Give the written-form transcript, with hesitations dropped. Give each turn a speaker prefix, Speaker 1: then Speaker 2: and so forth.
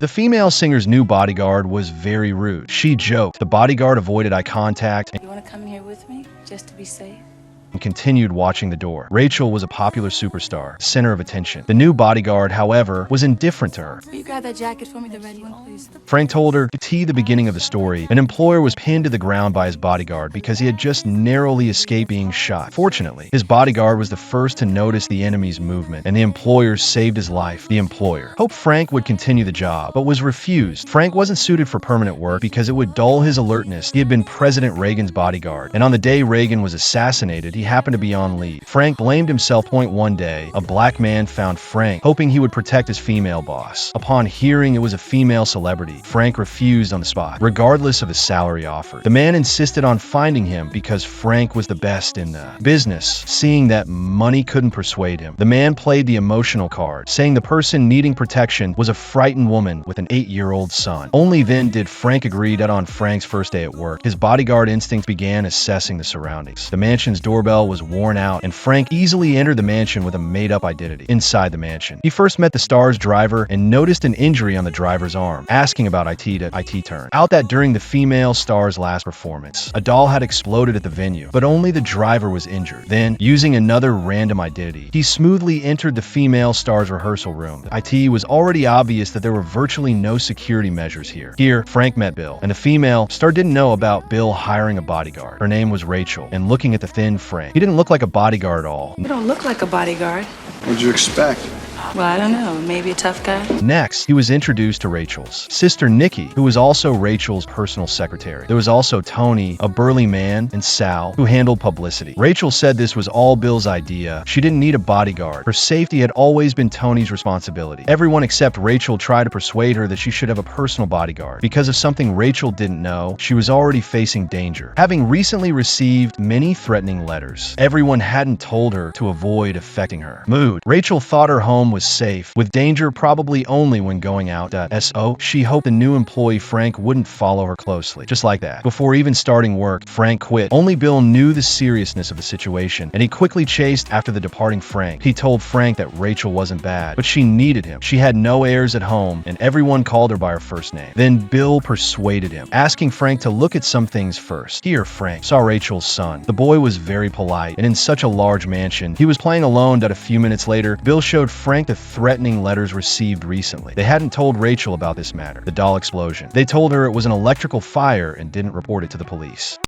Speaker 1: The female singer's new bodyguard was very rude. She joked. The bodyguard avoided eye contact
Speaker 2: You want to come here with me, just to be safe?
Speaker 1: and continued watching the door. Rachel was a popular superstar, center of attention. The new bodyguard, however, was indifferent to her.
Speaker 2: Will you grab that jacket for me, the red one, please?
Speaker 1: Frank told her to the beginning of the story. An employer was pinned to the ground by his bodyguard because he had just narrowly escaped being shot. Fortunately, his bodyguard was the first to notice the enemy's movement, and the employer saved his life. The employer hoped Frank would continue the job, but was refused. Frank wasn't suited for permanent work because it would dull his alertness. He had been President Reagan's bodyguard, and on the day Reagan was assassinated, he happened to be on leave. Frank blamed himself. One day, a black man found Frank, hoping he would protect his female boss. Upon hearing it was a female celebrity, Frank refused on the spot, regardless of his salary offered. The man insisted on finding him because Frank was the best in the business. Seeing that money couldn't persuade him, the man played the emotional card, saying the person needing protection was a frightened woman with an 8-year-old son. Only then did Frank agree that on Frank's first day at work, his bodyguard instincts began assessing the surroundings. The mansion's doorbell was worn out, and Frank easily entered the mansion with a made-up identity. Inside the mansion, he first met the star's driver and noticed an injury on the driver's arm, asking about IT turn out that during the female star's last performance, a doll had exploded at the venue, but only the driver was injured. Then, using another random identity, he smoothly entered the female star's rehearsal room. IT was already obvious that there were virtually no security measures here. Here, Frank met Bill, and the female star didn't know about Bill hiring a bodyguard. Her name was Rachel, and looking at the thin Frank, he didn't look like a bodyguard at all.
Speaker 2: You don't look like a bodyguard.
Speaker 3: What'd you expect?
Speaker 2: Well, I don't know. Maybe a tough guy?
Speaker 1: Next, he was introduced to Rachel's sister Nikki, who was also Rachel's personal secretary. There was also Tony, a burly man, and Sal, who handled publicity. Rachel said this was all Bill's idea. She didn't need a bodyguard. Her safety had always been Tony's responsibility. Everyone except Rachel tried to persuade her that she should have a personal bodyguard. Because of something Rachel didn't know, she was already facing danger, having recently received many threatening letters. Everyone hadn't told her to avoid affecting her mood. Rachel thought her home was safe, with danger probably only when going out. So she hoped the new employee Frank wouldn't follow her closely. Just like that. Before even starting work, Frank quit. Only Bill knew the seriousness of the situation, and he quickly chased after the departing Frank. He told Frank that Rachel wasn't bad, but she needed him. She had no heirs at home, and everyone called her by her first name. Then Bill persuaded him, asking Frank to look at some things first. Here, Frank saw Rachel's son. The boy was very polite, and in such a large mansion, he was playing alone. That a few minutes later, Bill showed Frank the threatening letters received recently. They hadn't told Rachel about this matter, the doll explosion. They told her it was an electrical fire and didn't report it to the police.